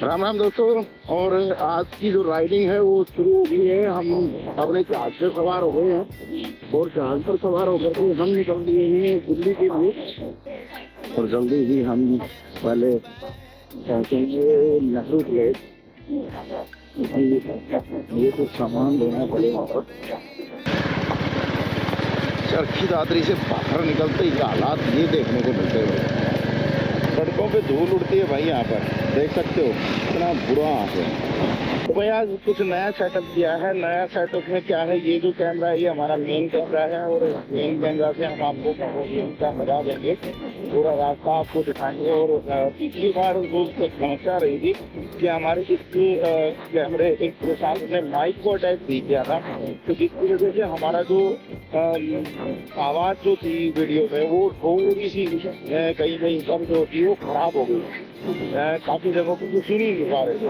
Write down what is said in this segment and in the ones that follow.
राम राम दोस्तों। और आज की जो राइडिंग है वो शुरू हो गई है। हम अपने जहाज पर सवार हो गए हैं और जहाज पर सवार होकर के हम निकल दिए हैं दिल्ली के लिए। और जल्दी ही हम पहले पहुंचेंगे नेहरू प्लेस। ये कुछ सामान लेना पड़ेगा। चरखी दादरी से बाहर निकलते ही हालात ये देखने को मिलते हैं। सड़कों पे धूल उड़ती है भाई, यहाँ पर देख सकते हो इतना बुरा हाल है। तो भाई आज कुछ नया सेटअप किया है। नया सेटअप में क्या है, ये जो कैमरा है ये हमारा मेन कैमरा है और मेन कैमरा से हम आपको का मजा देंगे, पूरा रास्ता आपको दिखाएंगे। और पिछली बार वो समस्या रही थी कि हमारे इस कैमरे एक साथ में माइक को अटैच भी किया था, तो जिसकी वजह से हमारा जो आवाज़ जो थी वीडियो में वो थोड़ी सी कहीं कहीं कम जो थी वो खराब हो गई। काफ़ी जगहों पर सुन ही नहीं पा रहे थे।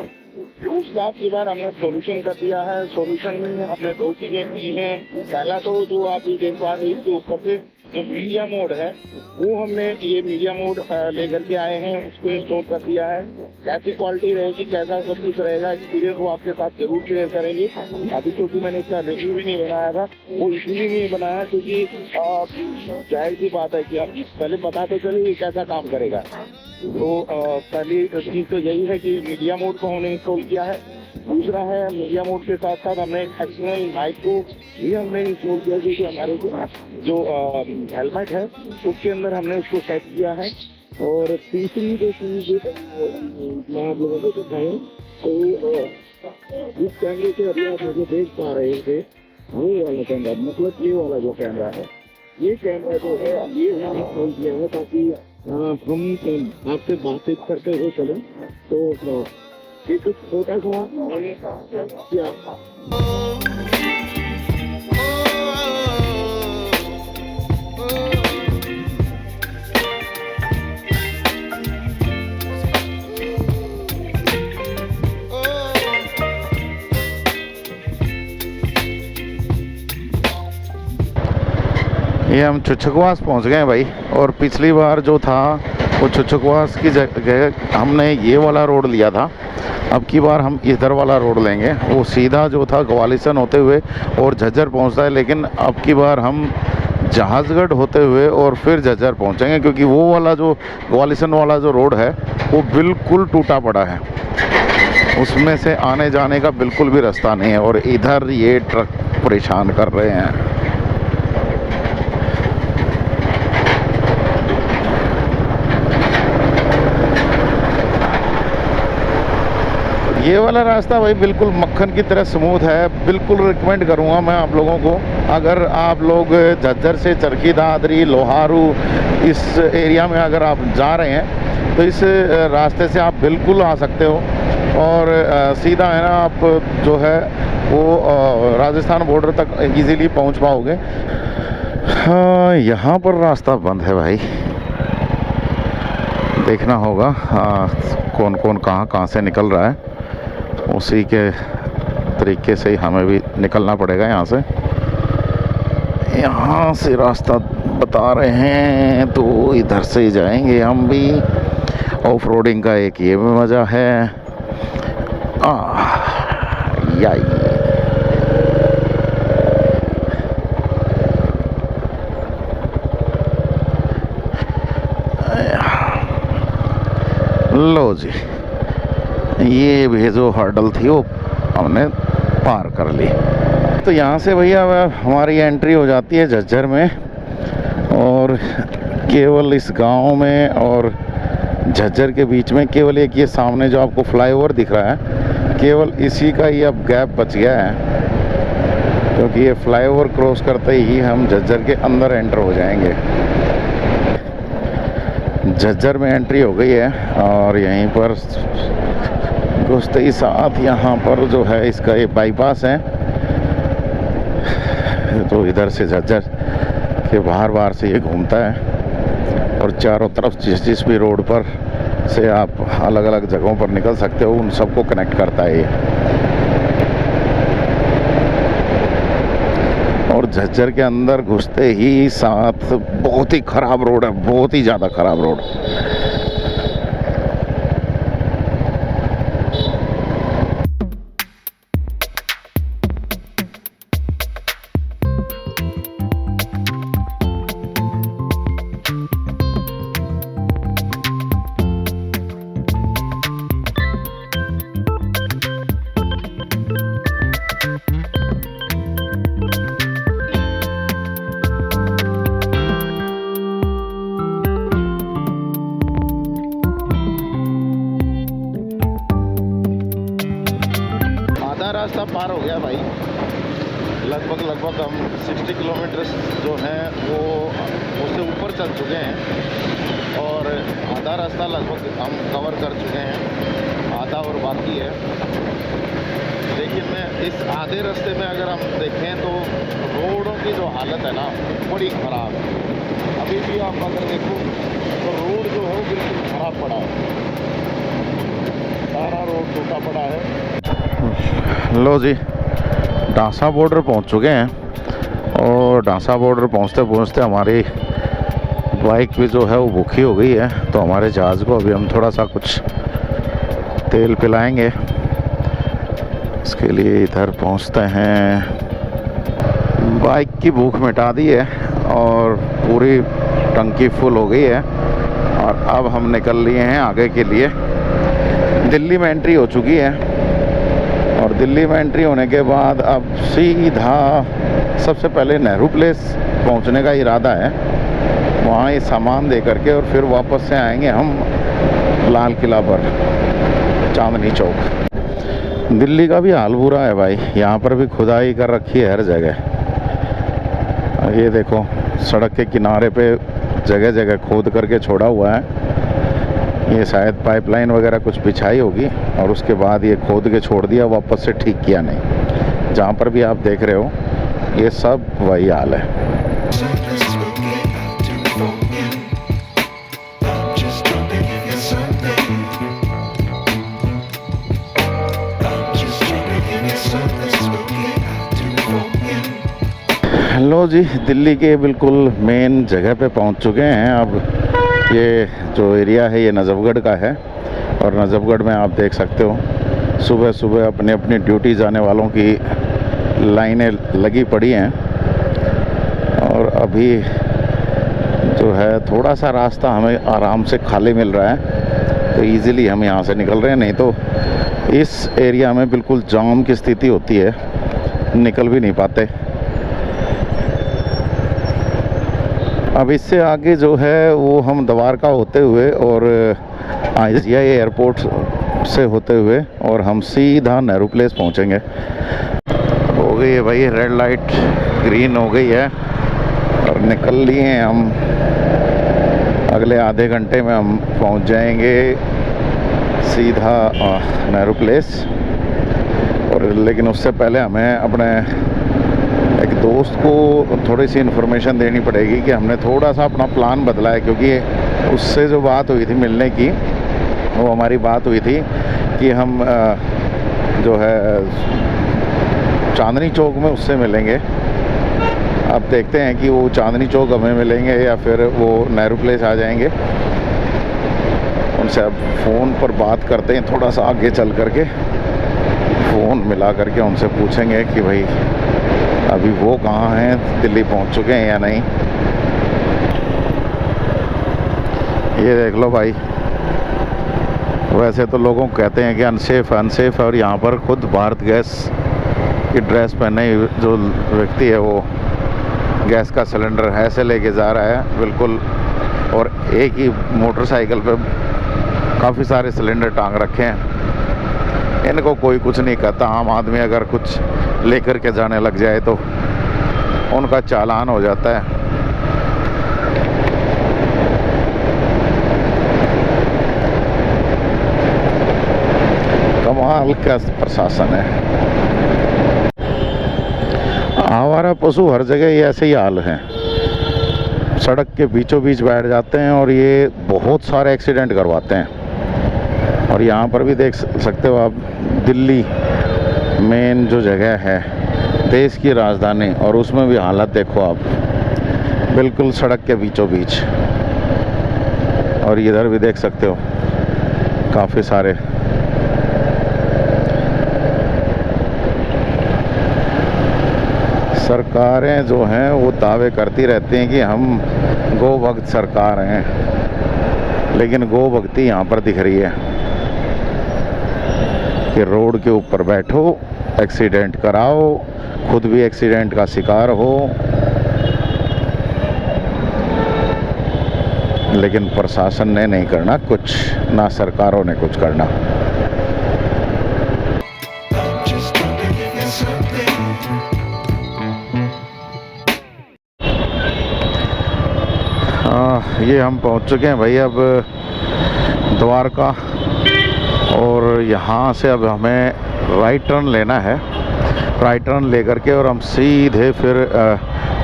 उस बात की बार हमने सॉल्यूशन कर दिया है। सॉल्यूशन में हमने दो चीज़ें की हैं। पहला तो जो आप ये देख पा रहे हैं इसके ऊपर से जो मीडिया मोड है वो हमने ये मीडिया मोड लेकर के आए हैं, उसको इंस्टॉल कर दिया है। कैसी क्वालिटी रहेगी, कैसा सब कुछ रहेगा, एक्सपीरियंस वो आपके साथ जरूर शेयर करेंगे। अभी क्योंकि मैंने इसका रिव्यू भी नहीं बनाया था, वो इसलिए नहीं बनाया क्योंकि जाहिर सी बात है कि आप पहले पता तो चले ये कैसा काम करेगा। तो पहली चीज़ तो यही है कि मीडिया मोड को हमने इंस्टॉल किया है। दूसरा है मीडिया मोड के साथ साथ हमने एक्सटर्नल माइक को भी हमने इंस्टॉल किया, क्योंकि हमारे जो हेलमेट है उसके अंदर हमने उसको सेट किया है। और तीसरी जो चीज़ मैं आप लोगों को दिखाऊँ तो इस कैमरे से अभी आप मुझे देख पा रहे थे, वो वाला कैमरा मतलब ये वाला जो कैमरा है, ये कैमरा जो है ये हमने इंस्टॉल किया है ताकि हम आपसे बातचीत करते हुए चलें। तो ये कुछ छोटा सा क्या ये हम चुचकवास पहुंच गए हैं भाई। और पिछली बार जो था वो चुचकवास की जगह हमने ये वाला रोड लिया था, अब की बार हम इधर वाला रोड लेंगे। वो सीधा जो था ग्वालिसन होते हुए और झज्जर पहुंचता है, लेकिन अब की बार हम जहाजगढ़ होते हुए और फिर झज्जर पहुंचेंगे, क्योंकि वो वाला जो ग्वालिसन वाला जो रोड है वो बिल्कुल टूटा पड़ा है, उसमें से आने जाने का बिल्कुल भी रास्ता नहीं है। और इधर ये ट्रक परेशान कर रहे हैं। ये वाला रास्ता भाई बिल्कुल मक्खन की तरह स्मूथ है। बिल्कुल रिकमेंड करूँगा मैं आप लोगों को, अगर आप लोग झज्जर से चरखी दादरी लोहारू इस एरिया में अगर आप जा रहे हैं तो इस रास्ते से आप बिल्कुल आ सकते हो। और सीधा है ना, आप जो है वो राजस्थान बॉर्डर तक इजीली पहुंच पाओगे। हाँ, यहाँ पर रास्ता बंद है भाई, देखना होगा कौन कौन कहाँ से निकल रहा है, उसी के तरीके से ही हमें भी निकलना पड़ेगा। यहाँ से रास्ता बता रहे हैं तो इधर से ही जाएंगे हम भी। ऑफ रोडिंग का एक ये भी मज़ा है। याई लो जी, ये भी जो हर्डल थी वो हमने पार कर ली। तो यहाँ से भैया हमारी एंट्री हो जाती है झज्जर में। और केवल इस गांव में और झज्जर के बीच में केवल एक ये सामने जो आपको फ्लाईओवर दिख रहा है, केवल इसी का ही अब गैप बच गया है, क्योंकि ये फ्लाईओवर क्रॉस करते ही हम झज्जर के अंदर एंटर हो जाएंगे। झज्जर में एंट्री हो गई है और यहीं पर घुसते ही साथ यहाँ पर जो है इसका ये बाईपास है, तो इधर से झज्जर के बाहर से ये घूमता है और चारों तरफ जिस भी रोड पर से आप अलग अलग जगहों पर निकल सकते हो उन सबको कनेक्ट करता है ये। और झज्जर के अंदर घुसते ही साथ बहुत ही ख़राब रोड है, बहुत ही ज़्यादा ख़राब रोड। रास्ता पार हो गया भाई। लगभग हम 60 किलोमीटर जो है वो उससे ऊपर चल चुके हैं और आधा रास्ता लगभग हम कवर कर चुके हैं, आधा और बाकी है। लेकिन इस आधे रास्ते में अगर हम देखें तो रोडों की जो हालत है ना बड़ी ख़राब है। अभी भी आप अगर देखो तो रोड जो है वो बिल्कुल ख़राब पड़ा है, सारा रोड टूटा पड़ा है। लो जी, डांसा बॉर्डर पहुंच चुके हैं और डांसा बॉर्डर पहुंचते पहुंचते हमारी बाइक भी जो है वो भूखी हो गई है। तो हमारे जहाज़ को अभी हम थोड़ा सा कुछ तेल पिलाएंगे। इसके लिए इधर पहुंचते हैं। बाइक की भूख मिटा दी है और पूरी टंकी फुल हो गई है और अब हम निकल लिए हैं आगे के लिए। दिल्ली में एंट्री हो चुकी है और दिल्ली में एंट्री होने के बाद अब सीधा सबसे पहले नेहरू प्लेस पहुंचने का इरादा है। वहाँ ये सामान दे करके और फिर वापस से आएंगे हम लाल किला पर, चांदनी चौक। दिल्ली का भी हाल बुरा है भाई, यहाँ पर भी खुदाई कर रखी है हर जगह। ये देखो सड़क के किनारे पे जगह जगह खोद करके छोड़ा हुआ है। ये शायद पाइपलाइन वगैरह कुछ बिछाई होगी और उसके बाद ये खोद के छोड़ दिया, वापस से ठीक किया नहीं। जहाँ पर भी आप देख रहे हो ये सब वही हाल है। लो जी, दिल्ली के बिल्कुल मेन जगह पे पहुंच चुके हैं। अब ये जो एरिया है ये नजफगढ़ का है और नजफगढ़ में आप देख सकते हो सुबह सुबह अपनी अपनी ड्यूटी जाने वालों की लाइनें लगी पड़ी हैं। और अभी जो है थोड़ा सा रास्ता हमें आराम से खाली मिल रहा है, तो इजीली हम यहाँ से निकल रहे हैं। नहीं तो इस एरिया में बिल्कुल जाम की स्थिति होती है, निकल भी नहीं पाते। अब इससे आगे जो है वो हम द्वारका होते हुए और IGI एयरपोर्ट से होते हुए और हम सीधा नेहरू प्लेस पहुंचेंगे। हो गई है भाई रेड लाइट, ग्रीन हो गई है और निकल लिए हैं हम। अगले आधे घंटे में हम पहुंच जाएंगे सीधा नेहरू प्लेस। और लेकिन उससे पहले हमें अपने एक दोस्त को थोड़ी सी इन्फॉर्मेशन देनी पड़ेगी कि हमने थोड़ा सा अपना प्लान बदला है, क्योंकि उससे जो बात हुई थी मिलने की, वो हमारी बात हुई थी कि हम जो है चांदनी चौक में उससे मिलेंगे। अब देखते हैं कि वो चांदनी चौक हमें मिलेंगे या फिर वो नेहरू प्लेस आ जाएंगे। उनसे अब फ़ोन पर बात करते हैं, थोड़ा सा आगे चल करके फ़ोन मिला करके उनसे पूछेंगे कि भाई अभी वो कहाँ हैं, दिल्ली पहुंच चुके हैं या नहीं। ये देख लो भाई, वैसे तो लोगों को कहते हैं कि अनसेफ है और यहाँ पर खुद भारत गैस की ड्रेस पहने जो व्यक्ति है वो गैस का सिलेंडर है से लेके जा रहा है बिल्कुल, और एक ही मोटरसाइकिल पे काफ़ी सारे सिलेंडर टांग रखे हैं। इनको कोई कुछ नहीं कहता। आम आदमी अगर कुछ लेकर के जाने लग जाए तो उनका चालान हो जाता है। कमाल का प्रशासन है। आवारा पशु हर जगह ये ऐसे ही हाल है, सड़क के बीचों बीच बैठ जाते हैं और ये बहुत सारे एक्सीडेंट करवाते हैं। और यहाँ पर भी देख सकते हो आप, दिल्ली मेन जो जगह है, देश की राजधानी, और उसमें भी हालत देखो आप, बिल्कुल सड़क के बीचों बीच। और इधर भी देख सकते हो काफ़ी सारे। सरकारें जो हैं वो दावे करती रहती हैं कि हम गोभक्त सरकार हैं, लेकिन गोभक्ति यहाँ पर दिख रही है कि रोड के ऊपर बैठो, एक्सीडेंट कराओ, खुद भी एक्सीडेंट का शिकार हो, लेकिन प्रशासन ने नहीं करना कुछ, ना सरकारों ने कुछ करना। ये हम पहुंच चुके हैं भाई अब द्वारका, और यहाँ से अब हमें राइट टर्न लेना है। राइट टर्न लेकर के और हम सीधे फिर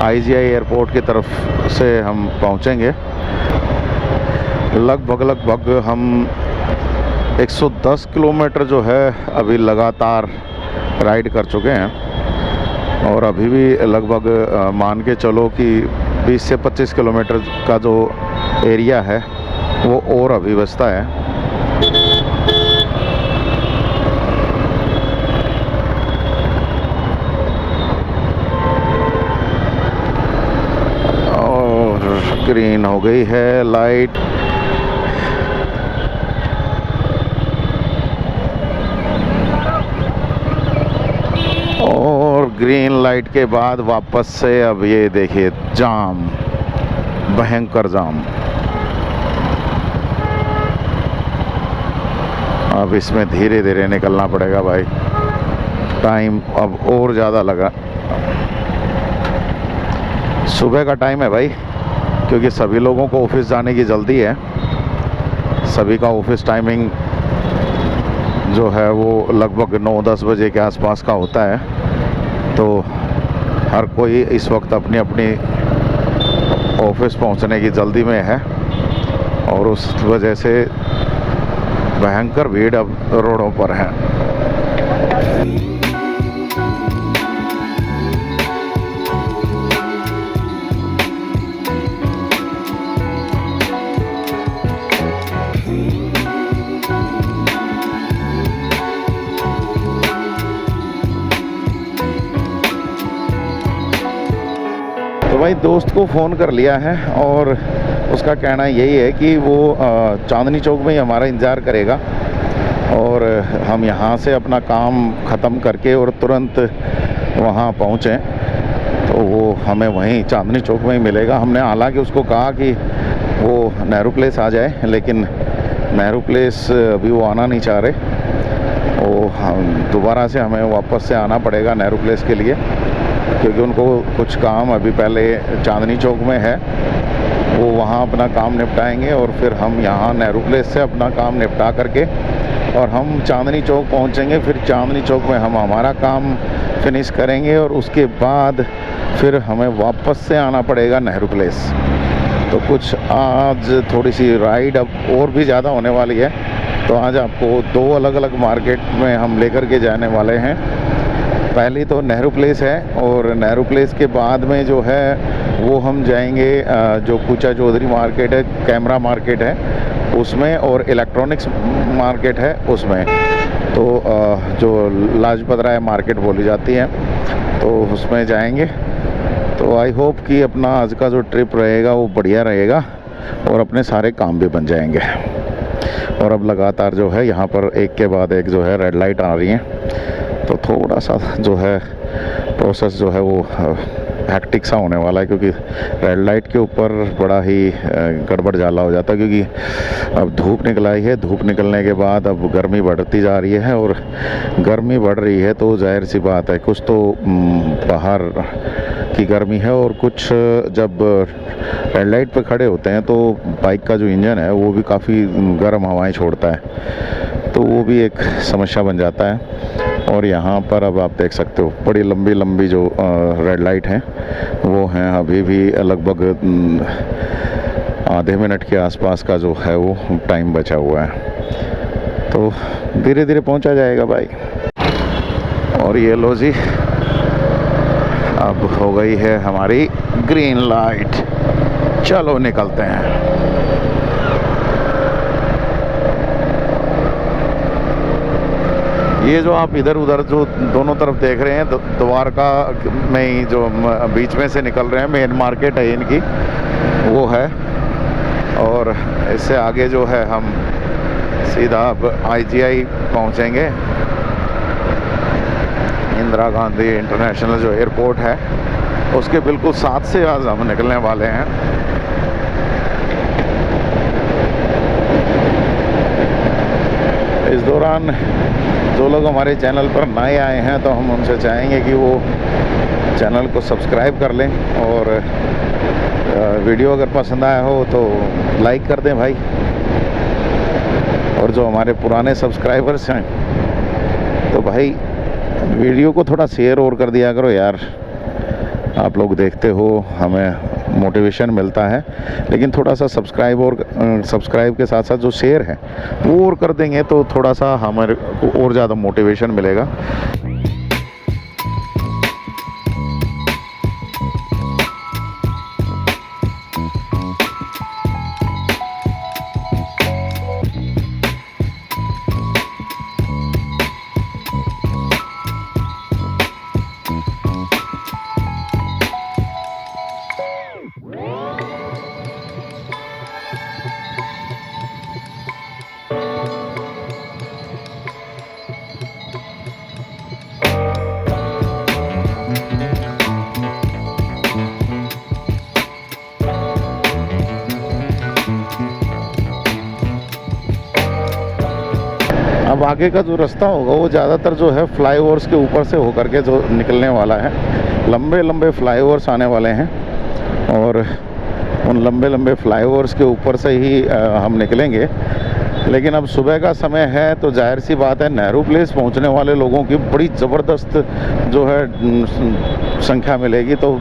IGI एयरपोर्ट की तरफ से हम पहुँचेंगे। लगभग हम 110 किलोमीटर जो है अभी लगातार राइड कर चुके हैं, और अभी भी लगभग मान के चलो कि 20 से 25 किलोमीटर का जो एरिया है वो और अभी बचता है। और ग्रीन हो गई है लाइट। और ग्रीन लाइट के बाद वापस से अब ये देखिए जाम, भयंकर जाम। अब इसमें धीरे धीरे निकलना पड़ेगा भाई, टाइम अब और ज़्यादा लगा। सुबह का टाइम है भाई, क्योंकि सभी लोगों को ऑफिस जाने की जल्दी है। सभी का ऑफिस टाइमिंग जो है वो लगभग 9-10 बजे के आसपास का होता है, तो हर कोई इस वक्त अपनी अपनी ऑफिस पहुंचने की जल्दी में है, और उस वजह से भयंकर भीड़ अब रोडों पर है। तो भाई दोस्त को फ़ोन कर लिया है, और उसका कहना यही है कि वो चांदनी चौक में ही हमारा इंतज़ार करेगा, और हम यहाँ से अपना काम ख़त्म करके और तुरंत वहाँ पहुँचें तो वो हमें वहीं चांदनी चौक में ही मिलेगा। हमने हालांकि उसको कहा कि वो नेहरू प्लेस आ जाए, लेकिन नेहरू प्लेस अभी वो आना नहीं चाह रहे। वो दोबारा से हमें वापस से आना पड़ेगा नेहरू प्लेस के लिए, क्योंकि उनको कुछ काम अभी पहले चांदनी चौक में है, वो वहाँ अपना काम निपटाएंगे, और फिर हम यहाँ नेहरू प्लेस से अपना काम निपटा करके और हम चांदनी चौक पहुँचेंगे। फिर चांदनी चौक में हम हमारा काम फिनिश करेंगे, और उसके बाद फिर हमें वापस से आना पड़ेगा नेहरू प्लेस। तो कुछ आज थोड़ी सी राइड अब और भी ज़्यादा होने वाली है, तो आज आपको 2 अलग अलग मार्केट में हम लेकर के जाने वाले हैं। पहली तो नेहरू प्लेस है, और नेहरू प्लेस के बाद में जो है वो हम जाएंगे जो कुचा चौधरी मार्केट है, कैमरा मार्केट है उसमें, और इलेक्ट्रॉनिक्स मार्केट है उसमें। तो जो लाजपत राय मार्केट बोली जाती है, तो उसमें जाएंगे। तो आई होप कि अपना आज का जो ट्रिप रहेगा वो बढ़िया रहेगा, और अपने सारे काम भी बन जाएंगे। और अब लगातार जो है यहाँ पर एक के बाद एक जो है रेड लाइट आ रही हैं, तो थोड़ा सा जो है प्रोसेस जो है वो हैक्टिक सा होने वाला है, क्योंकि रेड लाइट के ऊपर बड़ा ही गड़बड़ जाला हो जाता है। क्योंकि अब धूप निकल आई है, धूप निकलने के बाद अब गर्मी बढ़ती जा रही है, और गर्मी बढ़ रही है तो जाहिर सी बात है कुछ तो बाहर की गर्मी है, और कुछ जब रेड लाइट पे खड़े होते हैं तो बाइक का जो इंजन है वो भी काफ़ी गर्म हवाएं छोड़ता है, तो वो भी एक समस्या बन जाता है। और यहाँ पर अब आप देख सकते हो बड़ी लंबी लंबी जो रेड लाइट हैं वो हैं, अभी भी लगभग आधे मिनट के आसपास का जो है वो टाइम बचा हुआ है, तो धीरे धीरे पहुँचा जाएगा भाई। और ये लो जी, अब हो गई है हमारी ग्रीन लाइट, चलो निकलते हैं। ये जो आप इधर उधर जो दोनों तरफ देख रहे हैं, द्वारका में ही जो बीच में से निकल रहे हैं, मेन मार्केट है इनकी, वो है। और इससे आगे जो है हम सीधा अब IGI पहुंचेंगे, इंदिरा गांधी इंटरनेशनल जो एयरपोर्ट है उसके बिल्कुल साथ से आज हम निकलने वाले हैं। इस दौरान जो लोग हमारे चैनल पर नए आए हैं तो हम उनसे चाहेंगे कि वो चैनल को सब्सक्राइब कर लें, और वीडियो अगर पसंद आया हो तो लाइक कर दें भाई। और जो हमारे पुराने सब्सक्राइबर्स हैं तो भाई वीडियो को थोड़ा शेयर और कर दिया करो यार। आप लोग देखते हो, हमें मोटिवेशन मिलता है, लेकिन थोड़ा सा सब्सक्राइब के साथ साथ जो शेयर है वो और कर देंगे तो थोड़ा सा हमारे को और ज़्यादा मोटिवेशन मिलेगा। अब आगे का जो रास्ता होगा वो ज़्यादातर जो है फ्लाईओवर्स के ऊपर से होकर के जो निकलने वाला है। लंबे लंबे फ्लाईओवर्स आने वाले हैं और उन लंबे लंबे फ्लाईओवर्स के ऊपर से ही हम निकलेंगे। लेकिन अब सुबह का समय है तो जाहिर सी बात है नेहरू प्लेस पहुंचने वाले लोगों की बड़ी ज़बरदस्त जो है संख्या मिलेगी। तो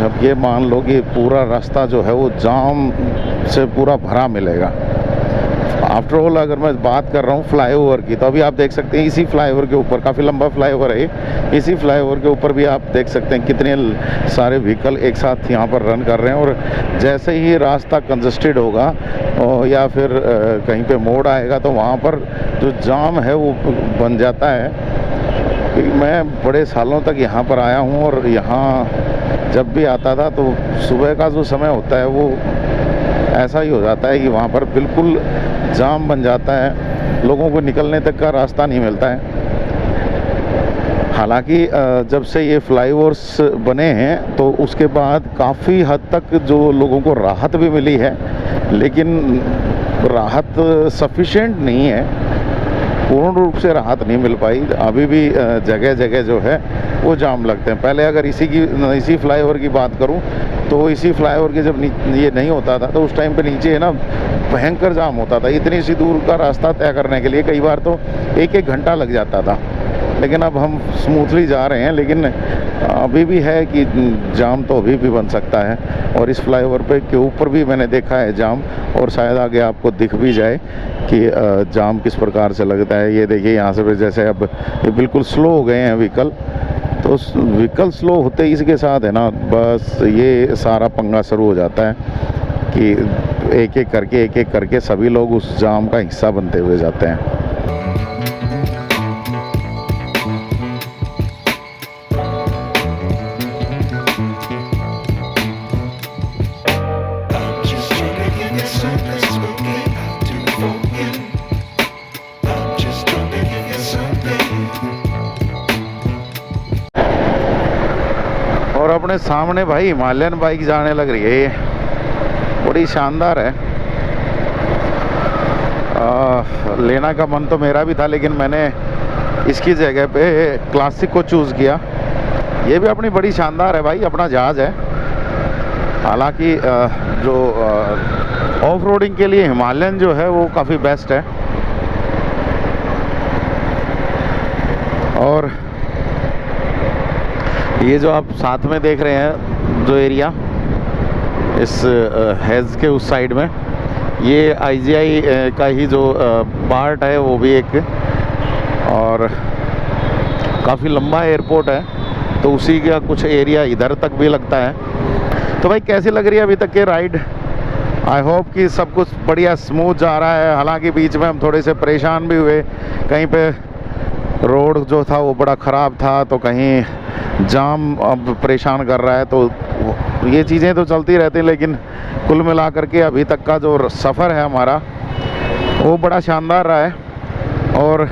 अब ये मान लो कि पूरा रास्ता जो है वो जाम से पूरा भरा मिलेगा। आफ्टर ऑल अगर मैं बात कर रहा हूँ फ्लाईओवर की, तो अभी आप देख सकते हैं इसी फ्लाईओवर के ऊपर, काफ़ी लंबा फ्लाईओवर है, इसी फ्लाईओवर के ऊपर भी आप देख सकते हैं कितने सारे व्हीकल एक साथ यहाँ पर रन कर रहे हैं। और जैसे ही रास्ता कंजस्टेड होगा या फिर कहीं पे मोड़ आएगा तो वहाँ पर जो जाम है वो बन जाता है। मैं बड़े सालों तक यहाँ पर आया हूँ और यहाँ जब भी आता था तो सुबह का जो समय होता है वो ऐसा ही हो जाता है कि वहाँ पर बिल्कुल जाम बन जाता है, लोगों को निकलने तक का रास्ता नहीं मिलता है। हालांकि जब से ये फ्लाईओवर्स बने हैं तो उसके बाद काफ़ी हद तक जो लोगों को राहत भी मिली है, लेकिन राहत सफिशिएंट नहीं है, पूर्ण रूप से राहत नहीं मिल पाई। अभी भी जगह जगह जो है वो जाम लगते हैं। पहले अगर इसी फ्लाईओवर की बात करूं तो इसी फ्लाईओवर के जब ये नहीं होता था तो उस टाइम पे नीचे है ना भयंकर जाम होता था। इतनी सी दूर का रास्ता तय करने के लिए कई बार तो 1-1 घंटा लग जाता था। लेकिन अब हम स्मूथली जा रहे हैं, लेकिन अभी भी है कि जाम तो अभी भी बन सकता है। और इस फ्लाईओवर पे के ऊपर भी मैंने देखा है जाम, और शायद आगे आपको दिख भी जाए कि जाम किस प्रकार से लगता है। ये देखिए यहाँ से जैसे अब ये बिल्कुल स्लो हो गए हैं व्हीकल, तो व्हीकल स्लो होते ही इसके साथ है ना बस ये सारा पंगा शुरू हो जाता है कि एक एक करके सभी लोग उस जाम का हिस्सा बनते हुए जाते हैं। और अपने सामने भाई हिमालयन बाइक जाने लग रही है, ये बड़ी शानदार है। लेना का मन तो मेरा भी था, लेकिन मैंने इसकी जगह पे क्लासिक को चूज़ किया। ये भी अपनी बड़ी शानदार है भाई, अपना जहाज़ है। हालांकि जो ऑफ रोडिंग के लिए हिमालयन जो है वो काफ़ी बेस्ट है। और ये जो आप साथ में देख रहे हैं जो एरिया इस हेज के उस साइड में, ये IGI का ही जो पार्ट है वो भी एक, और काफ़ी लंबा एयरपोर्ट है तो उसी का कुछ एरिया इधर तक भी लगता है। तो भाई कैसी लग रही है अभी तक की राइड? आई होप कि सब कुछ बढ़िया स्मूथ जा रहा है। हालांकि बीच में हम थोड़े से परेशान भी हुए, कहीं पे रोड जो था वो बड़ा ख़राब था तो कहीं जाम अब परेशान कर रहा है, तो ये चीज़ें तो चलती रहती हैं। लेकिन कुल मिलाकर के अभी तक का जो सफ़र है हमारा वो बड़ा शानदार रहा है। और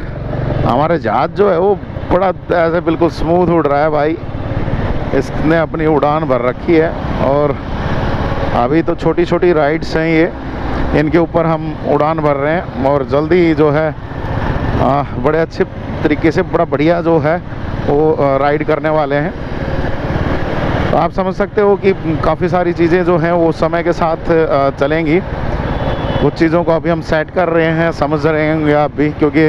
हमारा जहाज़ जो है वो बड़ा ऐसे बिल्कुल स्मूथ उड़ रहा है भाई, इसने अपनी उड़ान भर रखी है। और अभी तो छोटी छोटी राइड्स हैं इनके ऊपर हम उड़ान भर रहे हैं और जल्दी जो है बड़े अच्छे तरीके से बड़ा बढ़िया जो है वो राइड करने वाले हैं। तो आप समझ सकते हो कि काफ़ी सारी चीज़ें जो हैं वो समय के साथ चलेंगी। कुछ चीज़ों को अभी हम सेट कर रहे हैं, समझ रहे होंगे आप भी, क्योंकि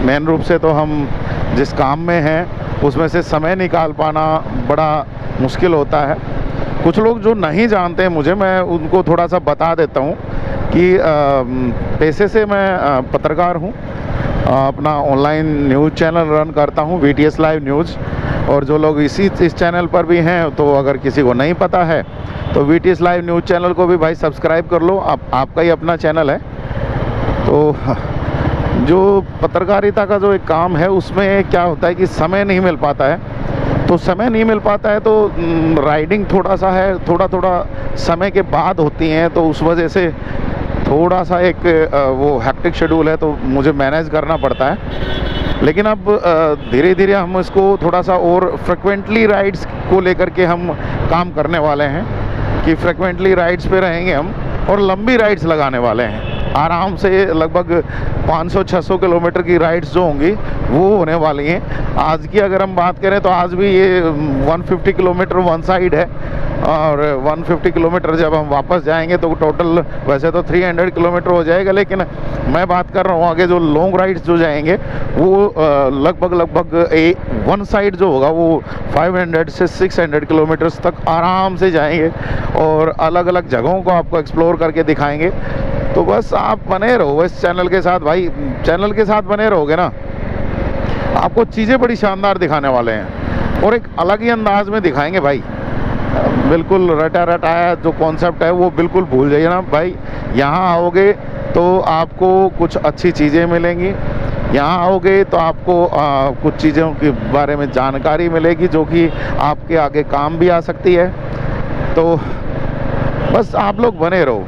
मेन रूप से तो हम जिस काम में हैं उसमें से समय निकाल पाना बड़ा मुश्किल होता है। कुछ लोग जो नहीं जानते हैं मुझे, मैं उनको थोड़ा सा बता देता हूँ कि पेशे से मैं पत्रकार हूँ, अपना ऑनलाइन न्यूज़ चैनल रन करता हूँ, VTS लाइव न्यूज़। और जो लोग इस चैनल पर भी हैं, तो अगर किसी को नहीं पता है तो VTS लाइव न्यूज़ चैनल को भी भाई सब्सक्राइब कर लो, आपका ही अपना चैनल है। तो जो पत्रकारिता का जो एक काम है उसमें क्या होता है कि समय नहीं मिल पाता है। तो समय नहीं मिल पाता है तो राइडिंग थोड़ा सा है, थोड़ा समय के बाद होती हैं, तो उस वजह से थोड़ा सा एक वो हैक्टिक शेड्यूल है, तो मुझे मैनेज करना पड़ता है। लेकिन अब धीरे धीरे हम इसको थोड़ा सा और फ्रिक्वेंटली राइड्स को लेकर के हम काम करने वाले हैं कि फ्रिक्वेंटली राइड्स पे रहेंगे हम और लंबी राइड्स लगाने वाले हैं। आराम से लगभग 500-600 किलोमीटर की राइड्स जो होंगी वो होने वाली हैं। आज की अगर हम बात करें तो आज भी ये 150 किलोमीटर वन साइड है, और 150 किलोमीटर जब हम वापस जाएंगे तो टोटल वैसे तो 300 किलोमीटर हो जाएगा। लेकिन मैं बात कर रहा हूँ आगे जो लॉन्ग राइड्स जो जाएंगे वो लगभग वन साइड जो होगा वो 500 से 600 किलोमीटर्स तक आराम से जाएंगे और अलग अलग जगहों को आपको एक्सप्लोर करके दिखाएंगे। तो बस आप बने रहो इस चैनल के साथ भाई, चैनल के साथ बने रहोगे ना, आपको चीज़ें बड़ी शानदार दिखाने वाले हैं और एक अलग ही अंदाज में दिखाएंगे भाई। बिल्कुल रटाया जो कॉन्सेप्ट है वो बिल्कुल भूल जाइए ना भाई। यहाँ आओगे तो आपको कुछ अच्छी चीज़ें मिलेंगी, यहाँ आओगे तो आपको कुछ चीज़ों के बारे में जानकारी मिलेगी जो कि आपके आगे काम भी आ सकती है। तो बस आप लोग बने रहो,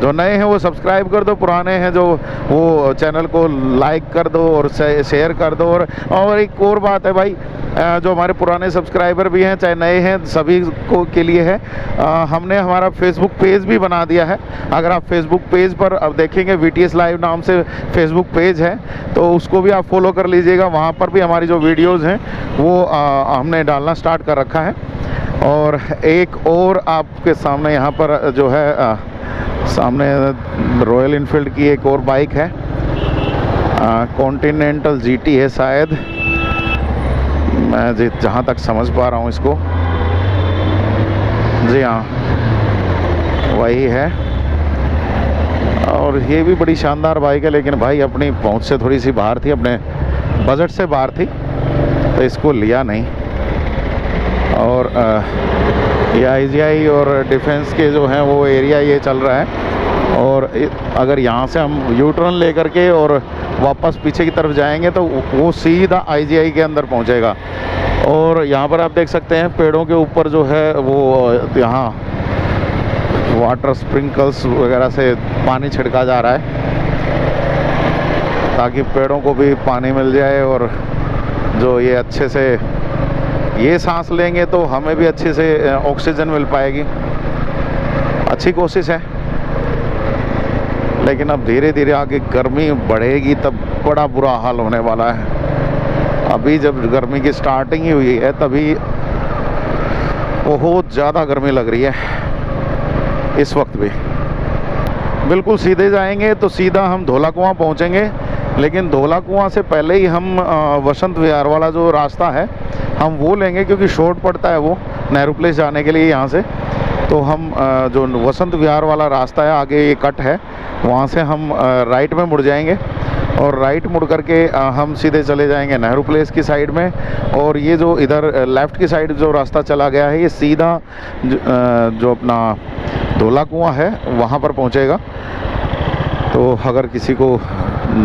जो नए हैं वो सब्सक्राइब कर दो, पुराने हैं जो वो चैनल को लाइक कर दो और शेयर कर दो। और एक और बात है भाई, जो हमारे पुराने सब्सक्राइबर भी हैं चाहे नए हैं, सभी को के लिए है, हमने हमारा फेसबुक पेज भी बना दिया है। अगर आप फेसबुक पेज पर अब देखेंगे VTS लाइव नाम से फेसबुक पेज है, तो उसको भी आप फॉलो कर लीजिएगा। वहाँ पर भी हमारी जो वीडियोज़ हैं वो हमने डालना स्टार्ट कर रखा है। और एक और आपके सामने यहाँ पर जो है सामने रॉयल इनफील्ड की एक और बाइक है, कॉन्टिनेंटल GT है शायद, मैं जहाँ तक समझ पा रहा हूँ इसको, जी हाँ वही है। और ये भी बड़ी शानदार बाइक है, लेकिन भाई अपनी पहुँच से थोड़ी सी बाहर थी, अपने बजट से बाहर थी, तो इसको लिया नहीं। और ये IGI और डिफेंस के जो हैं वो एरिया ये चल रहा है, और अगर यहाँ से हम यू टर्न ले करके और वापस पीछे की तरफ जाएंगे तो वो सीधा IGI के अंदर पहुँचेगा। और यहाँ पर आप देख सकते हैं पेड़ों के ऊपर जो है वो यहाँ वाटर स्प्रिंकल्स वगैरह से पानी छिड़का जा रहा है ताकि पेड़ों को भी पानी मिल जाए, और जो ये अच्छे से ये सांस लेंगे तो हमें भी अच्छे से ऑक्सीजन मिल पाएगी। अच्छी कोशिश है, लेकिन अब धीरे धीरे आगे गर्मी बढ़ेगी तब बड़ा बुरा हाल होने वाला है। अभी जब गर्मी की स्टार्टिंग ही हुई है तभी बहुत ज़्यादा गर्मी लग रही है इस वक्त भी। बिल्कुल सीधे जाएंगे तो सीधा हम धौला कुआं पहुँचेंगे, लेकिन धौला कुआं से पहले ही हम वसंत विहार वाला जो रास्ता है हम वो लेंगे, क्योंकि शॉर्ट पड़ता है वो नेहरू प्लेस जाने के लिए यहाँ से। तो हम जो वसंत विहार वाला रास्ता है आगे ये कट है, वहाँ से हम राइट में मुड़ जाएंगे और राइट मुड़ करके हम सीधे चले जाएंगे नेहरू प्लेस की साइड में। और ये जो इधर लेफ़्ट की साइड जो रास्ता चला गया है ये सीधा जो अपना धौला कुआं है वहाँ पर पहुँचेगा। तो अगर किसी को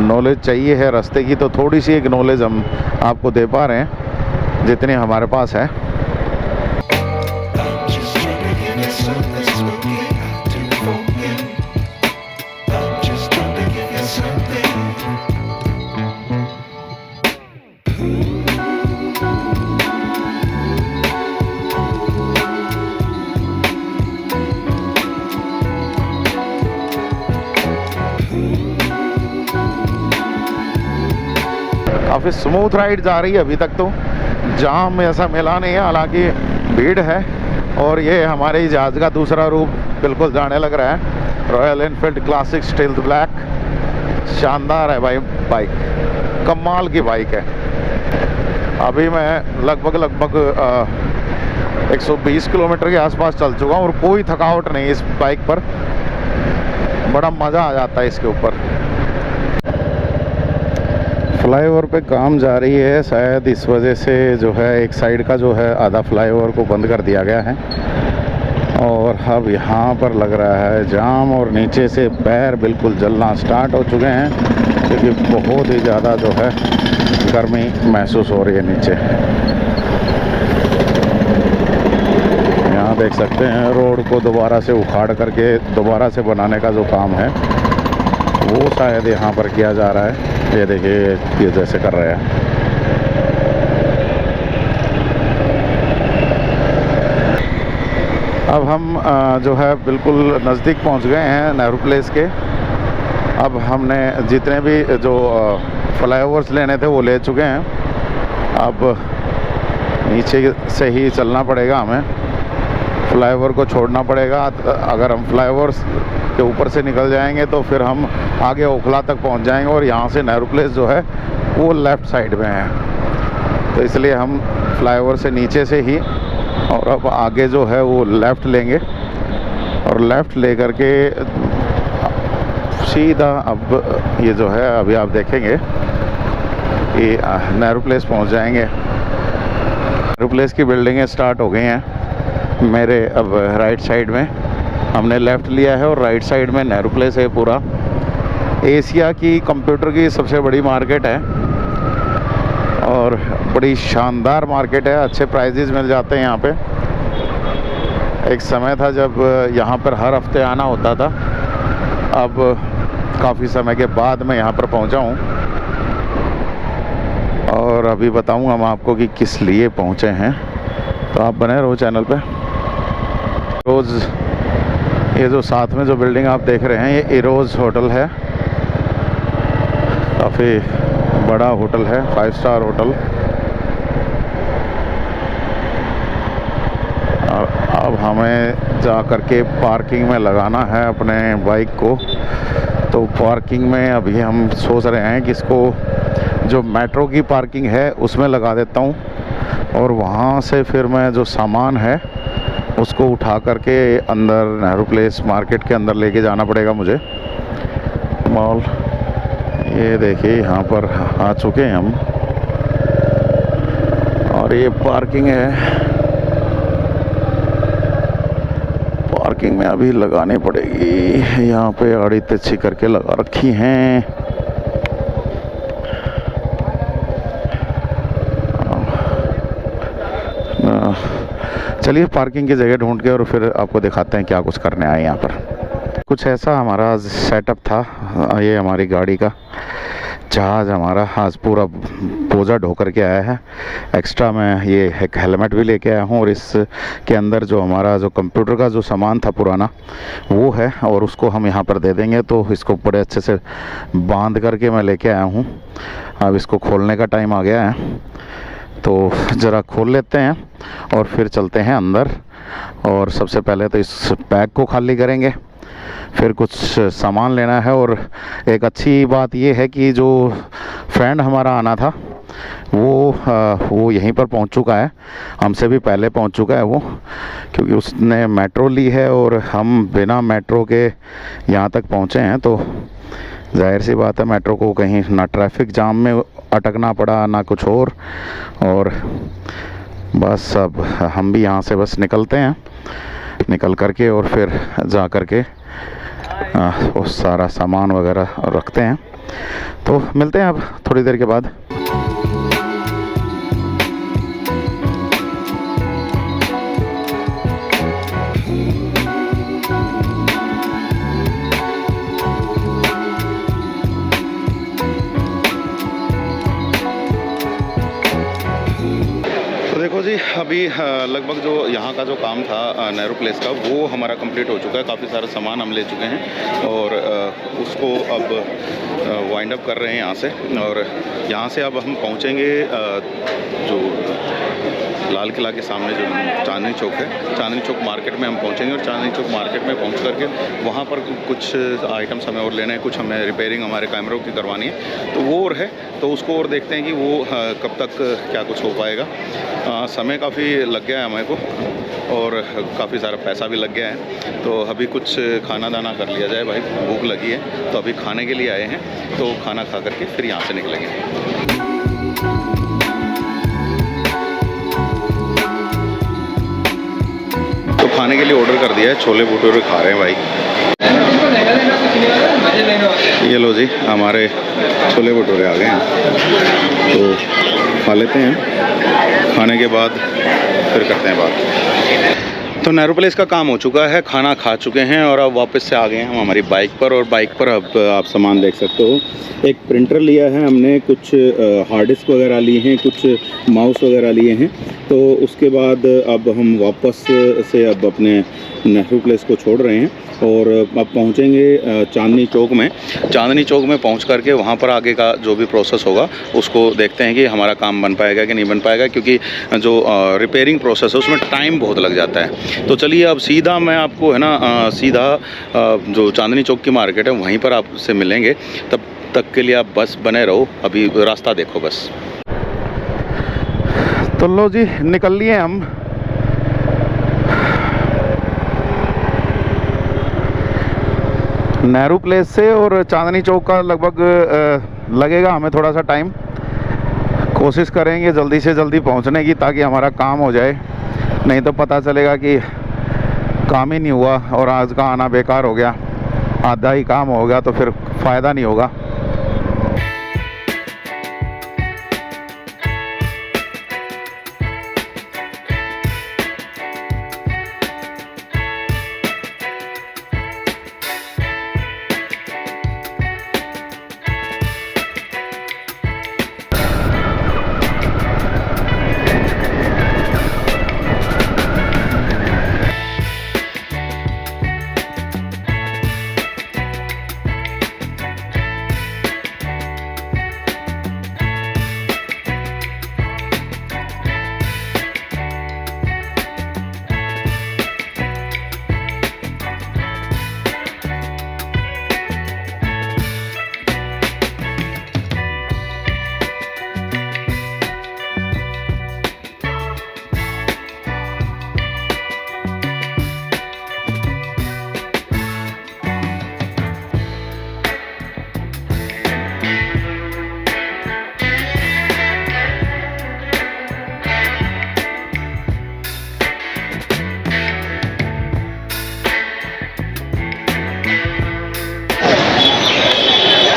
नॉलेज चाहिए है रास्ते की तो थोड़ी सी एक नॉलेज हम आपको दे पा रहे हैं जितनी हमारे पास है। काफ़ी स्मूथ राइड जा रही है अभी तक, तो जाम ऐसा मिला नहीं है, हालांकि भीड़ है। और ये हमारे जहाज़ का दूसरा रूप बिल्कुल जाने लग रहा है। Royal Enfield classic stealth black, शानदार है भाई बाइक, कमाल की बाइक है। अभी मैं लगभग 120 किलोमीटर के आसपास चल चुका हूँ और कोई थकावट नहीं इस बाइक पर, बड़ा मज़ा आ जाता है इसके ऊपर। फ्लाईओवर पे काम जारी है, शायद इस वजह से जो है एक साइड का जो है आधा फ्लाईओवर को बंद कर दिया गया है और अब यहाँ पर लग रहा है जाम और नीचे से पैर बिल्कुल जलना स्टार्ट हो चुके हैं क्योंकि बहुत ही ज़्यादा जो है गर्मी महसूस हो रही है नीचे। यहाँ देख सकते हैं रोड को दोबारा से उखाड़ करके दोबारा से बनाने का जो काम है वो शायद यहाँ पर किया जा रहा है। ये देखिए ये जैसे कर रहे हैं। अब हम जो है बिल्कुल नज़दीक पहुँच गए हैं नेहरू प्लेस के। अब हमने जितने भी जो फ्लाईओवर्स लेने थे वो ले चुके हैं। अब नीचे से ही चलना पड़ेगा हमें, फ्लाईओवर को छोड़ना पड़ेगा। अगर हम फ्लाईओवर्स के ऊपर से निकल जाएंगे तो फिर हम आगे ओखला तक पहुंच जाएंगे और यहाँ से नेहरू प्लेस जो है वो लेफ़्ट साइड में है, तो इसलिए हम फ्लाईओवर से नीचे से ही और अब आगे जो है वो लेफ़्ट लेंगे और लेफ़्ट ले कर के सीधा अब ये जो है अभी आप देखेंगे कि नेहरू प्लेस पहुंच जाएंगे। नेहरू प्लेस की बिल्डिंगें स्टार्ट हो गई हैं मेरे अब राइट साइड में, हमने लेफ़्ट लिया है और राइट साइड में नेहरू प्लेस है। पूरा एशिया की कंप्यूटर की सबसे बड़ी मार्केट है और बड़ी शानदार मार्केट है, अच्छे प्राइजेज़ मिल जाते हैं यहाँ पे। एक समय था जब यहाँ पर हर हफ्ते आना होता था, अब काफ़ी समय के बाद मैं यहाँ पर पहुँचा हूँ और अभी बताऊँगा मैं आपको कि किस लिए पहुँचे हैं, तो आप बने रहो चैनल पे। रोज़ ये जो साथ में जो बिल्डिंग आप देख रहे हैं ये इरोज़ होटल है, काफ़ी बड़ा होटल है, 5 स्टार होटल। और अब हमें जा कर के पार्किंग में लगाना है अपने बाइक को, तो पार्किंग में अभी हम सोच रहे हैं कि इसको जो मेट्रो की पार्किंग है उसमें लगा देता हूँ और वहाँ से फिर मैं जो सामान है उसको उठा करके अंदर नेहरू प्लेस मार्केट के अंदर लेके जाना पड़ेगा मुझे मॉल। ये देखिए यहाँ पर आ चुके हैं हम और ये पार्किंग है, पार्किंग में अभी लगानी पड़ेगी। यहाँ पे आड़ी तिरछी करके लगा रखी हैं। चलिए पार्किंग की जगह ढूंढ के और फिर आपको दिखाते हैं क्या कुछ करने आए यहाँ पर। कुछ ऐसा हमारा सेटअप था। ये हमारी गाड़ी का जहाज़ हमारा आज पूरा बोझा ढो करके आया है। एक्स्ट्रा मैं ये एक हेलमेट भी लेके आया हूँ और इसके अंदर जो हमारा जो कंप्यूटर का जो सामान था पुराना वो है और उसको हम यहाँ पर दे देंगे। तो इसको बड़े अच्छे से बांध करके मैं लेके आया हूँ। अब इसको खोलने का टाइम आ गया है, तो ज़रा खोल लेते हैं और फिर चलते हैं अंदर। और सबसे पहले तो इस बैग को खाली करेंगे, फिर कुछ सामान लेना है। और एक अच्छी बात ये है कि जो फ्रेंड हमारा आना था वो यहीं पर पहुंच चुका है, हमसे भी पहले पहुंच चुका है वो, क्योंकि उसने मेट्रो ली है और हम बिना मेट्रो के यहाँ तक पहुँचे हैं। तो जाहिर सी बात है मेट्रो को कहीं ना ट्रैफिक जाम में अटकना पड़ा ना कुछ और बस अब हम भी यहाँ से बस निकलते हैं, निकल करके और फिर जा करके वो सारा सामान वगैरह रखते हैं। तो मिलते हैं अब थोड़ी देर के बाद। देखो जी अभी लगभग जो यहाँ का जो काम था नेहरू प्लेस का, वो हमारा कंप्लीट हो चुका है। काफ़ी सारा सामान हम ले चुके हैं और उसको अब वाइंड अप कर रहे हैं यहाँ से। और यहाँ से अब हम पहुँचेंगे जो लाल किला के सामने जो चांदनी चौक है, चांदनी चौक मार्केट में हम पहुँचेंगे। और चांदनी चौक मार्केट में पहुँच करके वहाँ पर कुछ आइटम्स हमें और लेने हैं, कुछ हमें रिपेयरिंग हमारे कैमरों की करवानी है, तो वो और है, तो उसको और देखते हैं कि वो कब तक क्या कुछ हो पाएगा। समय काफ़ी लग गया है हमें को और काफ़ी सारा पैसा भी लग गया है। तो अभी कुछ खाना दाना कर लिया जाए भाई, भूख लगी है, तो अभी खाने के लिए आए हैं, तो खाना खा करके फिर यहाँ से निकलेंगे। तो खाने के लिए ऑर्डर कर दिया है, छोले भटूरे खा रहे हैं भाई। ये लो जी, हमारे छोले भटूरे आ गए हैं, तो खा लेते हैं, खाने के बाद फिर करते हैं बात। तो नेहरू प्लेस का काम हो चुका है, खाना खा चुके हैं और अब वापस से आ गए हैं हम हमारी बाइक पर। और बाइक पर अब आप सामान देख सकते हो, एक प्रिंटर लिया है हमने, कुछ हार्ड डिस्क वगैरह लिए हैं, कुछ माउस वगैरह लिए हैं। तो उसके बाद अब हम वापस से अब अपने नेहरू प्लेस को छोड़ रहे हैं और अब पहुंचेंगे चांदनी चौक में। चांदनी चौक में पहुंच करके वहां पर आगे का जो भी प्रोसेस होगा उसको देखते हैं कि हमारा काम बन पाएगा कि नहीं बन पाएगा, क्योंकि जो रिपेयरिंग प्रोसेस है उसमें टाइम बहुत लग जाता है। तो चलिए अब सीधा मैं आपको है ना सीधा जो चांदनी चौक की मार्केट है वहीं पर आपसे मिलेंगे। तब तक के लिए आप बस बने रहो, अभी रास्ता देखो बस। तो लो जी, निकल लिए हम। नेहरू प्लेस से और चांदनी चौक का लगभग लगेगा हमें थोड़ा सा टाइम। कोशिश करेंगे जल्दी से जल्दी पहुंचने की, ताकि हमारा काम हो जाए, नहीं तो पता चलेगा कि काम ही नहीं हुआ और आज का आना बेकार हो गया, आधा ही काम हो गया, तो फिर फ़ायदा नहीं होगा।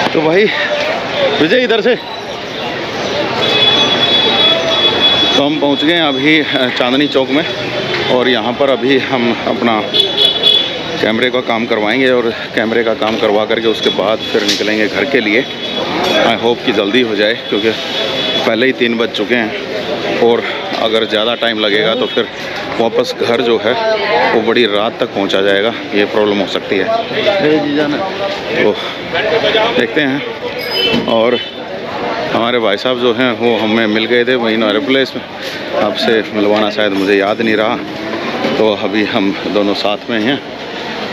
तो भाई विजय इधर से, तो हम पहुंच गए हैं अभी चांदनी चौक में और यहाँ पर अभी हम अपना कैमरे का काम करवाएंगे और कैमरे का काम करवा करके उसके बाद फिर निकलेंगे घर के लिए। आई होप कि जल्दी हो जाए, क्योंकि पहले ही 3 बज चुके हैं और अगर ज़्यादा टाइम लगेगा तो फिर वापस घर जो है वो बड़ी रात तक पहुंचा जाएगा, ये प्रॉब्लम हो सकती है। तो देखते हैं। और हमारे भाई साहब जो हैं वो हमें मिल गए थे वहीं नेहरू प्लेस में, आपसे मिलवाना शायद मुझे याद नहीं रहा, तो अभी हम दोनों साथ में हैं।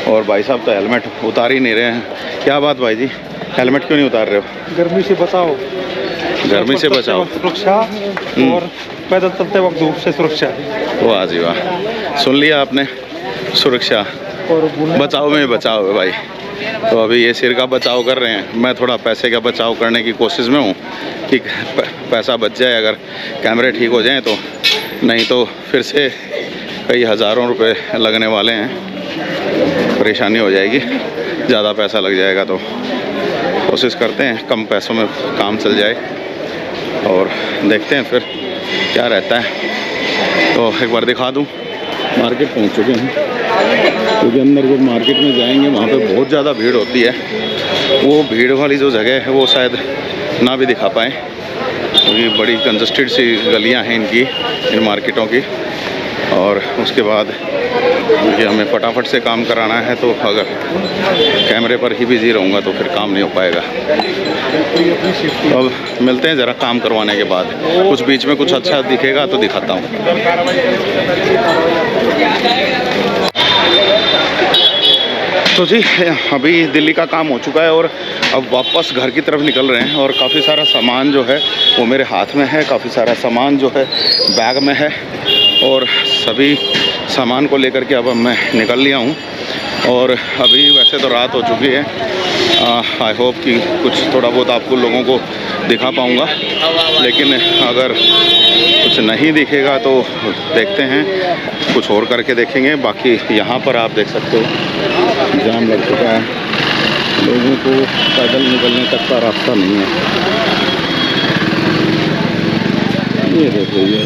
और भाई साहब तो हेलमेट उतार ही नहीं रहे हैं। क्या बात भाई जी, हेलमेट क्यों नहीं उतार रहे हो? गर्मी से बचाओ, गर्मी से बचाओ, सुरक्षा, और पैदल चलते वक्त धूप से सुरक्षा। वाह जी वाह, सुन लिया आपने, सुरक्षा और बचाओ में बचाओ है भाई। तो अभी ये सिर का बचाव कर रहे हैं, मैं थोड़ा पैसे का बचाव करने की कोशिश में हूँ कि पैसा बच जाए अगर कैमरे ठीक हो जाएं तो, नहीं तो फिर से कई हज़ारों रुपए लगने वाले हैं, परेशानी हो जाएगी, ज़्यादा पैसा लग जाएगा। तो कोशिश करते हैं कम पैसों में काम चल जाए और देखते हैं फिर क्या रहता है। तो एक बार दिखा दूँ, मार्केट पहुंच चुके हैं, क्योंकि अंदर जब मार्केट में जाएंगे वहाँ पे बहुत ज़्यादा भीड़ होती है। वो भीड़ वाली जो जगह है वो शायद ना भी दिखा पाएँ, क्योंकि बड़ी कंजस्टेड सी गलियाँ हैं इनकी, इन मार्केटों की। और उसके बाद क्योंकि हमें फटाफट से काम कराना है, तो अगर कैमरे पर ही बिजी रहूँगा तो फिर काम नहीं हो पाएगा। अब मिलते हैं ज़रा काम करवाने के बाद, कुछ बीच में कुछ अच्छा दिखेगा तो दिखाता हूँ। तो जी अभी दिल्ली का काम हो चुका है और अब वापस घर की तरफ निकल रहे हैं। और काफ़ी सारा सामान जो है वो मेरे हाथ में है, काफ़ी सारा सामान जो है बैग में है, और सभी सामान को लेकर के अब मैं निकल लिया हूँ। और अभी वैसे तो रात हो चुकी है, आई होप कि कुछ थोड़ा बहुत आपको लोगों को दिखा पाऊँगा, लेकिन अगर कुछ नहीं दिखेगा तो देखते हैं, कुछ और करके देखेंगे। बाकी यहाँ पर आप देख सकते हो जाम लग चुका है, लोगों को पैदल निकलने तक का रास्ता नहीं है। ये देखो, ये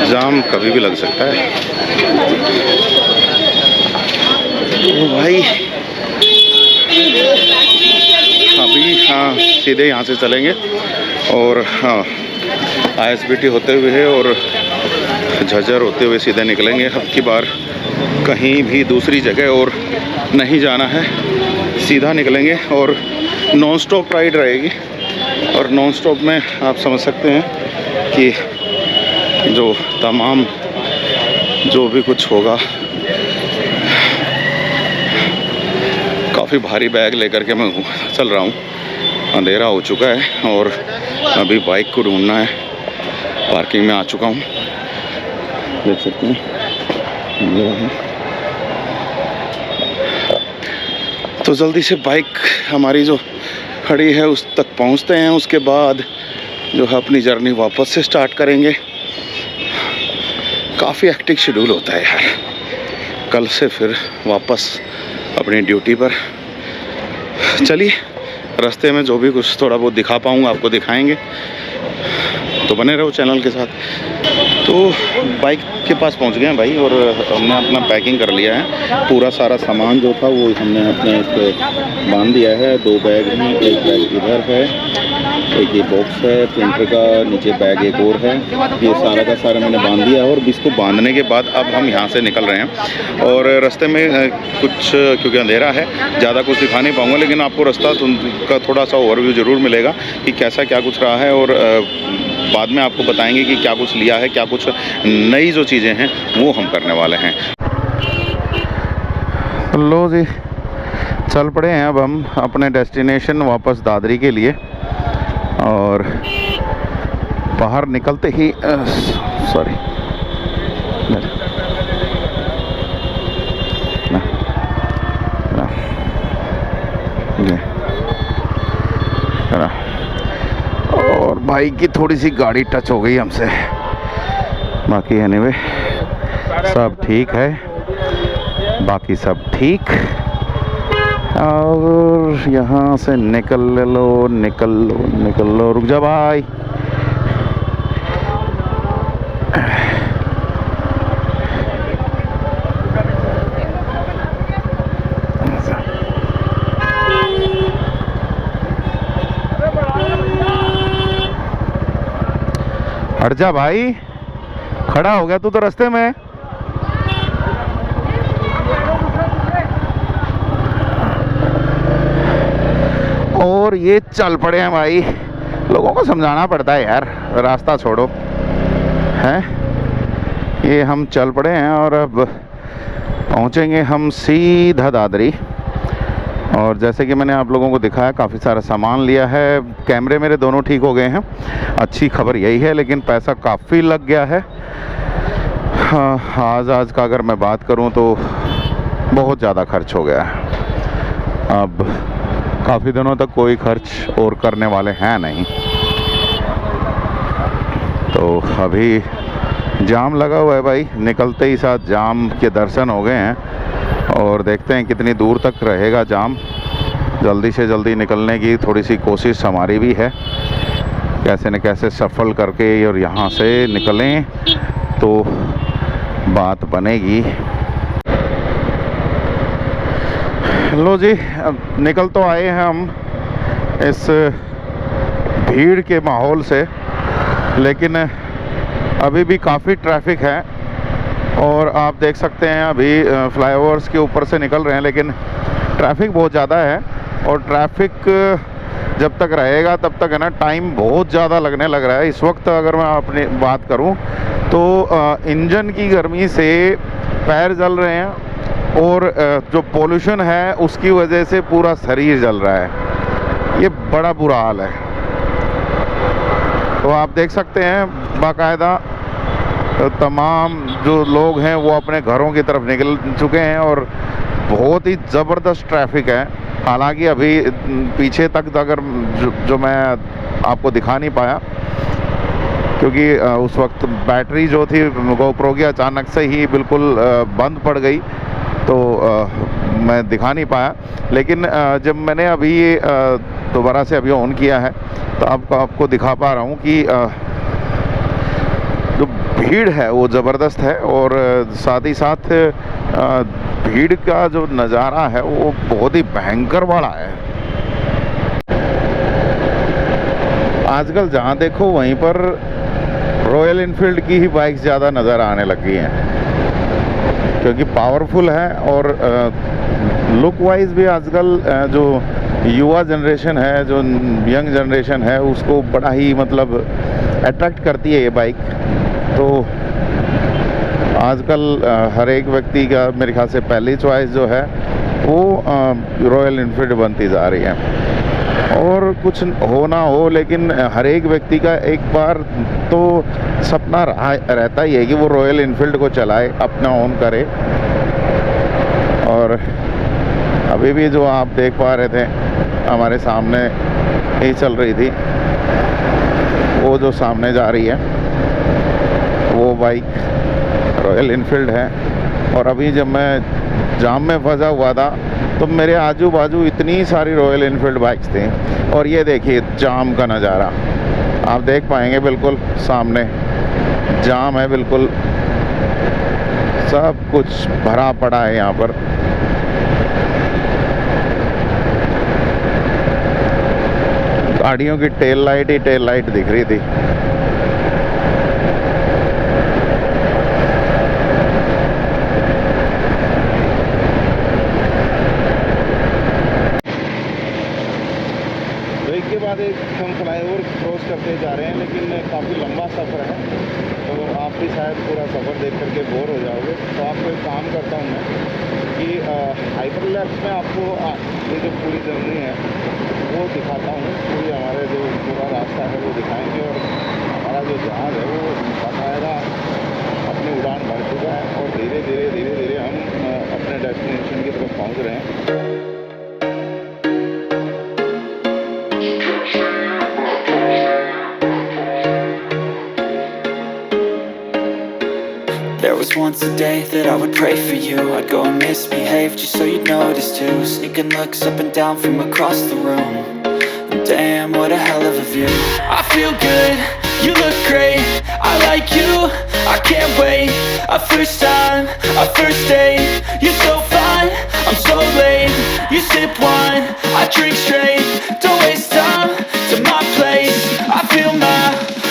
जाम कभी भी लग सकता है। ओ भाई, अभी हाँ सीधे यहाँ से चलेंगे और हाँ ISBT होते हुए और झज्जर होते हुए सीधे निकलेंगे। अब की बार कहीं भी दूसरी जगह और नहीं जाना है, सीधा निकलेंगे और नॉन स्टॉप राइड रहेगी। और नॉन स्टॉप में आप समझ सकते हैं कि जो तमाम जो भी कुछ होगा, काफ़ी भारी बैग लेकर के मैं चल रहा हूँ। अंधेरा हो चुका है और अभी बाइक को ढूंढना है। पार्किंग में आ चुका हूँ, देख सकते हैं अंधेरा है। तो जल्दी से बाइक हमारी जो खड़ी है उस तक पहुँचते हैं, उसके बाद जो है अपनी जर्नी वापस से स्टार्ट करेंगे। काफ़ी हेक्टिक शेड्यूल होता है यार। कल से फिर वापस अपनी ड्यूटी पर। चलिए, रास्ते में जो भी कुछ थोड़ा बहुत दिखा पाऊँगा आपको दिखाएंगे, तो बने रहो चैनल के साथ। तो बाइक के पास पहुंच गए हैं भाई, और हमने अपना पैकिंग कर लिया है। पूरा सारा सामान जो था वो हमने अपने इस पे बांध दिया है। 2 बैग हैं, एक बैग इधर है, एक ये बॉक्स है प्रिंटर का, नीचे बैग एक और है। ये सारा का सारा मैंने बांध दिया है। और इसको बांधने के बाद अब हम यहाँ से निकल रहे हैं। और रास्ते में कुछ, क्योंकि अंधेरा है, ज़्यादा कुछ दिखा नहीं पाऊँगा, लेकिन आपको रास्ता का थोड़ा सा ओवरव्यू ज़रूर मिलेगा कि कैसा क्या कुछ रहा है। और बाद में आपको बताएंगे कि क्या कुछ लिया है, क्या कुछ नई जो चीज़ें हैं वो हम करने वाले हैं। लो जी, चल पड़े हैं अब हम अपने डेस्टिनेशन वापस दादरी के लिए। और बाहर निकलते ही सॉरी और भाई की थोड़ी सी गाड़ी टच हो गई हमसे। बाकी एनीवे सब ठीक है, बाकी सब ठीक। और यहाँ से निकल लो, निकल लो, निकल लो। रुक जा भाई। हट जा भाई, खड़ा हो गया तू तो रास्ते में। और ये चल पड़े हैं भाई। लोगों को समझाना पड़ता है यार, रास्ता छोड़ो हैं। ये हम चल पड़े हैं और अब पहुंचेंगे हम सीधा दादरी। और जैसे कि मैंने आप लोगों को दिखाया, काफ़ी सारा सामान लिया है। कैमरे मेरे दोनों ठीक हो गए हैं, अच्छी खबर यही है। लेकिन पैसा काफ़ी लग गया है। हाँ, आज का अगर मैं बात करूं तो बहुत ज़्यादा खर्च हो गया है। अब काफ़ी दिनों तक कोई खर्च और करने वाले हैं नहीं। तो अभी जाम लगा हुआ है भाई, निकलते ही साथ जाम के दर्शन हो गए हैं। और देखते हैं कितनी दूर तक रहेगा जाम। जल्दी से जल्दी निकलने की थोड़ी सी कोशिश हमारी भी है, कैसे न कैसे सफल करके और यहाँ से निकलें तो बात बनेगी। लो जी, अब निकल तो आए हैं हम इस भीड़ के माहौल से। लेकिन अभी भी काफ़ी ट्रैफिक है। और आप देख सकते हैं अभी फ्लाईओवर्स के ऊपर से निकल रहे हैं, लेकिन ट्रैफिक बहुत ज़्यादा है। और ट्रैफिक जब तक रहेगा तब तक है ना, टाइम बहुत ज़्यादा लगने लग रहा है। इस वक्त अगर मैं अपनी बात करूं तो इंजन की गर्मी से पैर जल रहे हैं और जो पोल्यूशन है उसकी वजह से पूरा शरीर जल रहा है। ये बड़ा बुरा हाल है। तो आप देख सकते हैं बाकायदा तमाम जो लोग हैं वो अपने घरों की तरफ निकल चुके हैं और बहुत ही ज़बरदस्त ट्रैफिक है। हालांकि अभी पीछे तक अगर जो मैं आपको दिखा नहीं पाया, क्योंकि उस वक्त बैटरी जो थी GoPro की अचानक से ही बिल्कुल बंद पड़ गई, तो मैं दिखा नहीं पाया। लेकिन जब मैंने अभी दोबारा से अभी ऑन किया है तो आपको दिखा पा रहा हूँ कि जो भीड़ है वो ज़बरदस्त है। और साथ ही साथ भीड़ का जो नज़ारा है वो बहुत ही भयंकर वाला है। आजकल जहाँ देखो वहीं पर रॉयल इनफील्ड की ही बाइक्स ज़्यादा नज़र आने लग गई हैं, क्योंकि पावरफुल है। और लुक वाइज भी आजकल जो युवा जनरेशन है, जो यंग जनरेशन है, उसको बड़ा ही मतलब अट्रैक्ट करती है ये बाइक। तो आजकल हर एक व्यक्ति का मेरे ख्याल से पहली चॉइस जो है वो रॉयल इनफील्ड बनती जा रही है। और कुछ हो ना हो, लेकिन हर एक व्यक्ति का एक बार तो सपना रहता ही है कि वो रॉयल इनफील्ड को चलाए, अपना ओन करे। और अभी भी जो आप देख पा रहे थे हमारे सामने ही चल रही थी, वो जो सामने जा रही है वो बाइक रॉयल इनफील्ड है। और अभी जब मैं जाम में फंसा हुआ था तो मेरे आजू बाजू इतनी सारी रॉयल इनफील्ड बाइक्स थी। और ये देखिए जाम का नज़ारा आप देख पाएंगे, बिल्कुल सामने जाम है, बिल्कुल सब कुछ भरा पड़ा है यहाँ पर। गाड़ियों की tail light he tail light दिख रही थी। के बाद एक हम फ्लाईओवर क्रॉस करते जा रहे हैं, लेकिन काफ़ी लंबा सफ़र है, तो आप भी शायद पूरा सफ़र देख करके बोर हो जाओगे। तो आपको एक काम करता हूँ मैं कि हाइपरलैप्स में आपको ये जो पूरी जर्नी है वो दिखाता हूँ। पूरी हमारे जो पूरा रास्ता है वो दिखाएंगे, और हमारा जो जहाज़ है वो बाकायदा अपनी उड़ान भर चुका है और धीरे धीरे हम अपने डेस्टिनेशन की तरफ पहुँच रहे हैं। There was once a day that I would pray for you. I'd go and misbehave just so you'd notice too. Sneaking looks up and down from across the room. And damn, what a hell of a view. I feel good, you look great, I like you, I can't wait. A first time, a first date, you're so fine, I'm so late. You sip wine, I drink straight, don't waste time to my place. I feel my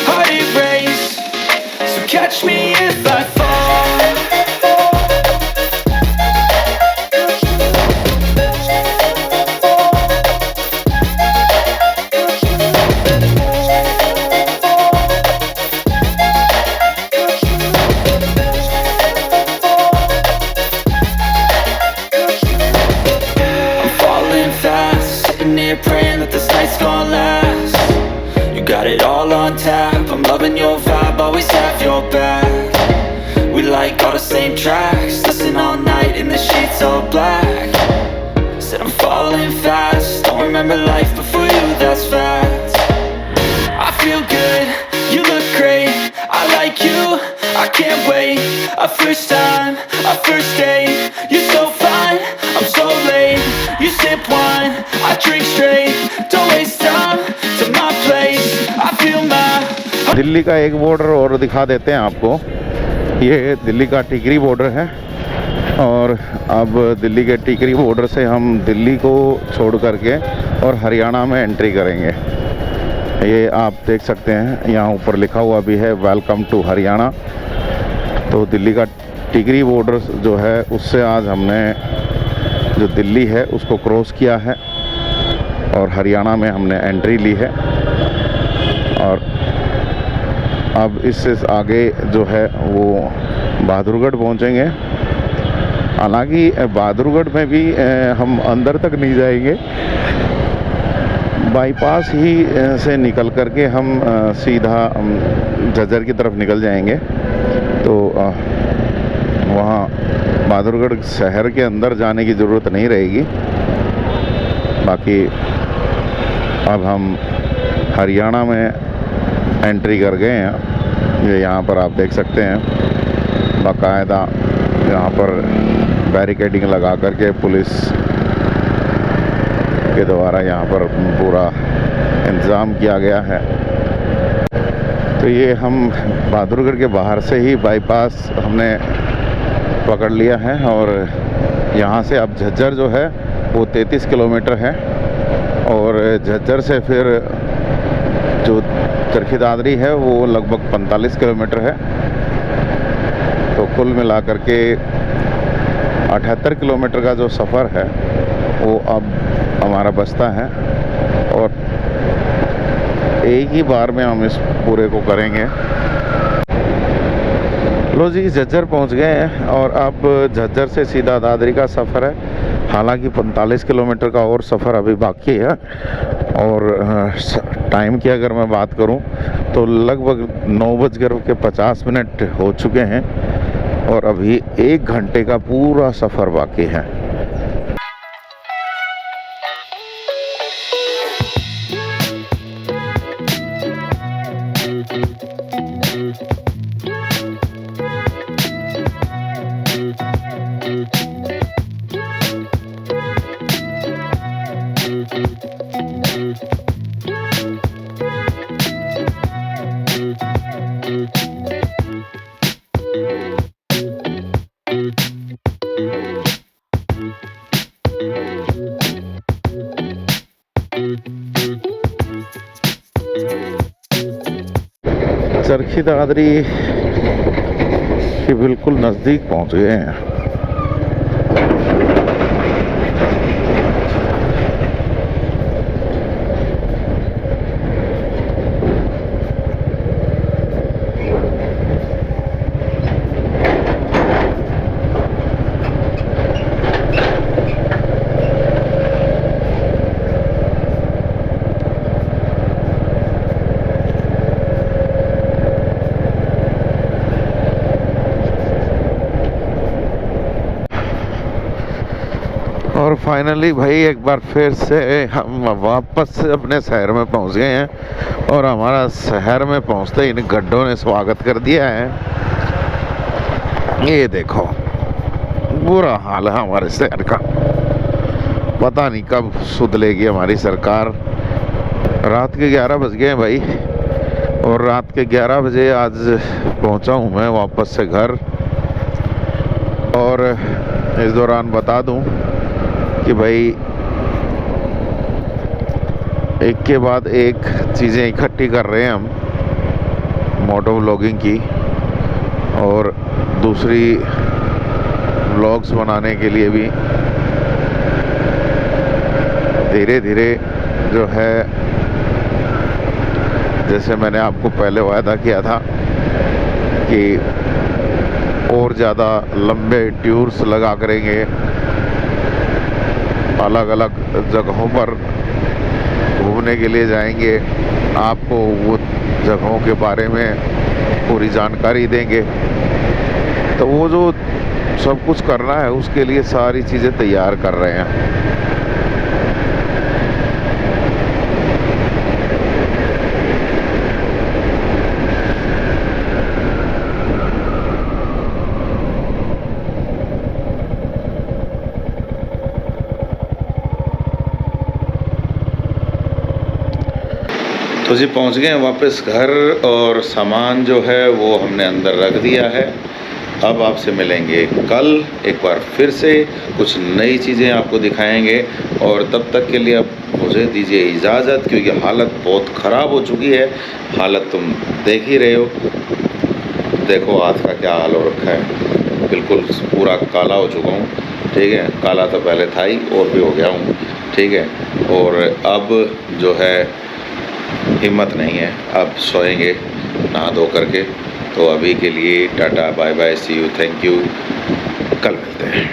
heart erase, so catch me if I fall. Praying that this night's gonna last. You got it all on tap, I'm loving your vibe, always have your back. We like all the same tracks, listen all night in the sheets all black. Said I'm falling fast, don't remember life before you, that's fact. I feel good, you look great, I like you, I can't wait. A first time, a first date, you're so fine, I'm so late. You sip wine, I drink straight, don't waste time to my place. I feel my Delhi का एक border और दिखा देते हैं आपको। ये दिल्ली का टिकरी border है, और अब दिल्ली के टिकरी बॉर्डर से हम दिल्ली को छोड़ करके और हरियाणा में एंट्री करेंगे। ये आप देख सकते हैं, यहाँ ऊपर लिखा हुआ भी है वेलकम टू हरियाणा। तो दिल्ली का टिकरी बॉर्डर जो है उससे आज हमने जो दिल्ली है उसको क्रॉस किया है और हरियाणा में हमने एंट्री ली है। और अब इससे आगे जो है वो बहादुरगढ़ पहुंचेंगे। हालांकि बहादुरगढ़ में भी हम अंदर तक नहीं जाएंगे, बाईपास ही से निकल करके हम सीधा झज्जर की तरफ निकल जाएंगे। तो वहाँ बहादुरगढ़ शहर के अंदर जाने की ज़रूरत नहीं रहेगी। बाकी अब हम हरियाणा में एंट्री कर गए हैं। ये यहाँ पर आप देख सकते हैं बाकायदा यहाँ पर बैरिकेडिंग लगा करके पुलिस के द्वारा यहाँ पर पूरा इंतज़ाम किया गया है। तो ये हम बहादुरगढ़ के बाहर से ही बाईपास हमने पकड़ लिया है और यहाँ से अब झज्जर जो है वो 33 किलोमीटर है और झज्जर से फिर जो चरखी दादरी है वो लगभग 45 किलोमीटर है। तो कुल मिलाकर के 78 किलोमीटर का जो सफ़र है वो अब हमारा बचता है और एक ही बार में हम इस पूरे को करेंगे। लो जी, झज्जर पहुंच गए हैं और अब झज्जर से सीधा दादरी का सफ़र है। हालांकि 45 किलोमीटर का और सफ़र अभी बाकी है और टाइम की अगर मैं बात करूं तो लगभग 9:50 हो चुके हैं और अभी 1 घंटे का पूरा सफ़र बाकी है। चरखी दादरी के बिल्कुल नज़दीक पहुंच गए हैं। और फाइनली भाई एक बार फिर से हम वापस से अपने शहर में पहुंच गए हैं और हमारा शहर में पहुंचते ही इन गड्ढों ने स्वागत कर दिया है। ये देखो, बुरा हाल है हमारे शहर का। पता नहीं कब सुध लेगी हमारी सरकार। रात के 11 बज गए हैं भाई और रात के 11 बजे आज पहुंचा हूं मैं वापस से घर। और इस दौरान बता दूं कि भाई एक के बाद एक चीज़ें इकट्ठी कर रहे हैं हम मोटो व्लॉगिंग की और दूसरी व्लॉग्स बनाने के लिए भी धीरे धीरे जो है, जैसे मैंने आपको पहले वादा किया था कि और ज़्यादा लंबे टूर्स लगा करेंगे, अलग अलग जगहों पर घूमने के लिए जाएंगे, आपको वो जगहों के बारे में पूरी जानकारी देंगे। तो वो जो सब कुछ करना है उसके लिए सारी चीज़ें तैयार कर रहे हैं। तो जी पहुंच गए हैं वापस घर और सामान जो है वो हमने अंदर रख दिया है अब आपसे मिलेंगे कल एक बार फिर से, कुछ नई चीज़ें आपको दिखाएंगे। और तब तक के लिए अब मुझे दीजिए इजाज़त, क्योंकि हालत बहुत ख़राब हो चुकी है। हालत तुम देख ही रहे हो, देखो हाथ का क्या हाल हो रखा है, बिल्कुल पूरा काला हो चुका हूँ। ठीक है, काला तो पहले था ही और भी हो गया हूँ। ठीक है, और अब जो है हिम्मत नहीं है, अब सोएंगे नहा धो करके। तो अभी के लिए tata bye bye, see you, thank you, कल मिलते हैं।